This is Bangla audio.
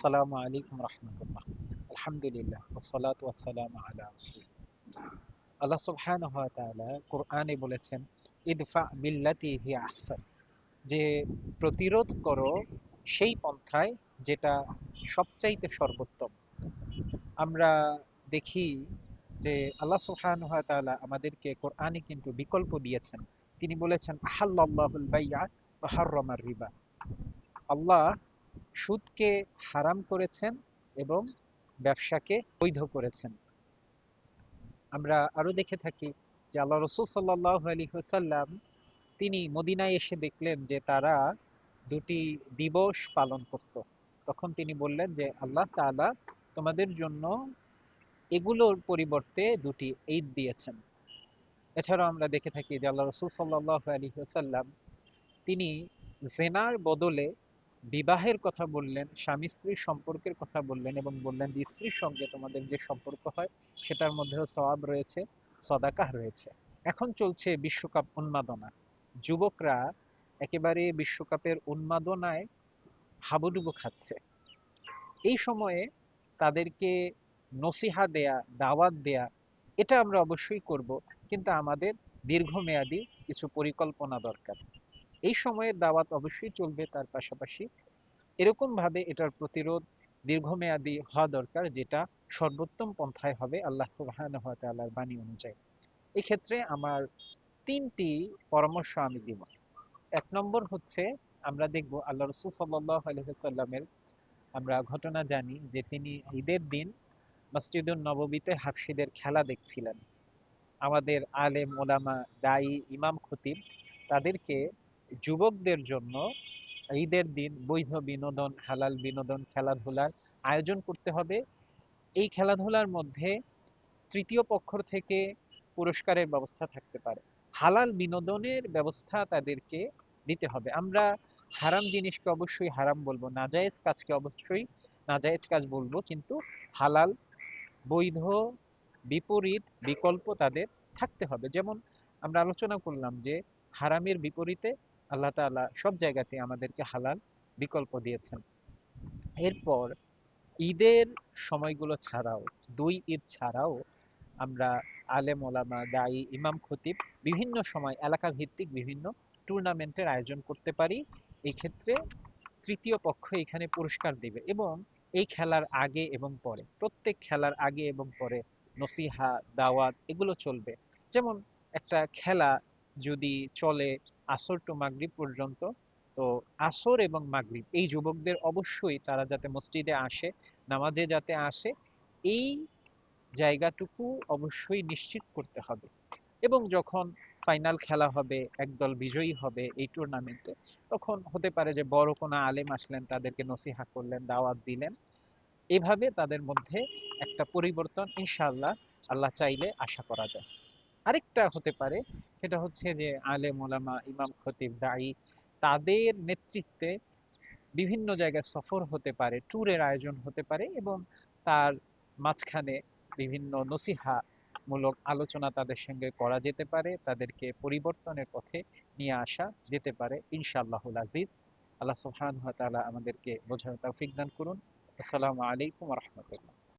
আসসালামু আলাইকুম রহমতুল্লাহ। আলহামদুলিল্লাহ ওয়াসসালাতু ওয়াসসালামু আলা রাসূলিল্লাহ। আল্লাহ সুবহানাহু ওয়া তাআলা কোরআনে বলেছেন, ইদফা বিল্লাতি হিয়া আহসান, যে প্রতিরোধ করো সেই পন্থায় যেটা সবচাইতে সর্বোত্তম। আমরা দেখি যে আল্লাহ সুবহানাহু ওয়া তাআলা আমাদেরকে কোরআনে কিন্তু বিকল্প দিয়েছেন। তিনি বলেছেন, আহাল্লাল্লাহুল বাই'a ওয়া হাররামার রিবা। আল্লাহ সুদকে হারাম করেছেন এবং ব্যবসাকে বৈধ করেছেন। আমরা আরো দেখে থাকি যে আল্লাহ রসুল সাল্লাল্লাহু আলাইহি ওয়াসাল্লাম তিনি মদিনায় এসে দেখলেন যে তারা দুটি দিবস পালন করত। তখন তিনি বললেন যে আল্লাহ তাআলা তোমাদের জন্য এগুলোর পরিবর্তে দুটি ঈদ দিয়েছেন। এছাড়াও আমরা দেখে থাকি যে আল্লাহ রসুল সাল্লাল্লাহু আলাইহি ওয়াসাল্লাম তিনি জেনার বদলে বিবাহের কথা বললেন, স্বামী স্ত্রীর সম্পর্কের কথা বললেন এবং বললেন যে স্ত্রীর সঙ্গে তোমাদের যে সম্পর্ক হয় সেটার মধ্যেও সওয়াব রয়েছে, সদাকাহ রয়েছে। এখন চলছে বিশ্বকাপ উন্মাদনা। যুবকরা একেবারে বিশ্বকাপের উন্মাদনায় হাবুডুবু খাচ্ছে। এই সময়ে তাদেরকে নসিহা দেয়া, দাওয়াত দেয়া, এটা আমরা অবশ্যই করব, কিন্তু আমাদের দীর্ঘমেয়াদী কিছু পরিকল্পনা দরকার। এই সময়ের দাওয়াত অবশ্যই চলবে, তার পাশাপাশি এরকম ভাবে এটার প্রতিরোধ দীর্ঘমেয়াদী হওয়া দরকার, যেটা সর্বোত্তম পন্থায় হবে আল্লাহ সুবহানাহু ওয়া তাআলার বাণী অনুযায়ী। এই ক্ষেত্রে আমার তিনটি পরামর্শ আমি দিব। এক নম্বর হচ্ছে, আমরা দেখব আল্লাহ রসুল সাল্লাল্লাহু আলাইহি ওয়াসাল্লামের আমরা ঘটনা জানি যে তিনি ঈদের দিন মসজিদুন নববীতে হাফসিদের খেলা দেখছিলেন। আমাদের আলেম ওলামা, দায়ী, ইমাম খতিব তাদেরকে যুবকদের জন্য ঈদের দিন বৈধ বিনোদন, হালাল বিনোদন, খেলাধুলার আয়োজন করতে হবে। এই খেলাধুলার মধ্যে তৃতীয় পক্ষ থেকে পুরস্কারের ব্যবস্থা থাকতে পারে। হালাল বিনোদনের ব্যবস্থা তাদেরকে দিতে হবে। আমরা হারাম জিনিসকে অবশ্যই হারাম বলবো, নাজায়েজ কাজকে অবশ্যই নাজায়েজ কাজ বলবো, কিন্তু হালাল, বৈধ, বিপরীত বিকল্প তাদের থাকতে হবে। যেমন আমরা আলোচনা করলাম যে হারামের বিপরীতে আল্লাহ তাআলা সব জায়গাতে আমাদেরকে হালাল বিকল্প দিয়েছেন। এরপর ঈদের সময়গুলো ছাড়াও, দুই ঈদ ছাড়াও আমরা আলেম ওলামা, দায়ী, ইমাম খতিব বিভিন্ন সময় এলাকা ভিত্তিক বিভিন্ন টুর্নামেন্টের আয়োজন করতে পারি। এই ক্ষেত্রে তৃতীয় পক্ষ এখানে পুরস্কার দিবে এবং এই খেলার আগে এবং পরে, প্রত্যেক খেলার আগে এবং পরে নসিহা, দাওয়াত এগুলো চলবে। যেমন একটা খেলা যদি চলে আসর টু মাগরিব পর্যন্ত, তো আসর এবং মাগরিব এই যুবকদের অবশ্যই তারা যাতে মসজিদে আসে, নামাজে যাতে আসে, এই জায়গাটুকু অবশ্যই নিশ্চিত করতে হবে। এবং যখন ফাইনাল খেলা হবে, একদল বিজয়ী হবে এই টুর্নামেন্টে, তখন হতে পারে যে বড় কোনো আলেম আসলেন, তাদেরকে নসিহা করলেন, দাওয়াত দিলেন। এভাবে তাদের মধ্যে একটা পরিবর্তন ইনশাআল্লাহ আল্লাহ চাইলে আশা করা যায়। আরেকটা হতে পারে, সেটা হচ্ছে যে আলেম ওলামা, ইমাম খতিব, দায়ী তাদের নেতৃত্বে বিভিন্ন জায়গায় সফর হতে পারে, ট্যুরের আয়োজন হতে পারে এবং তার মাঝখানে বিভিন্ন নসিহা মূলক আলোচনা তাদের সঙ্গে করা যেতে পারে, তাদেরকে পরিবর্তনের পথে নিয়ে আসা যেতে পারে ইনশাআল্লাহুল আজিজ। আল্লাহ সুবহানাহু ওয়া তাআলা আমাদেরকে বোঝার তৌফিক দান করুন। আসসালামু আলাইকুম ওয়া রাহমাতুল্লাহ।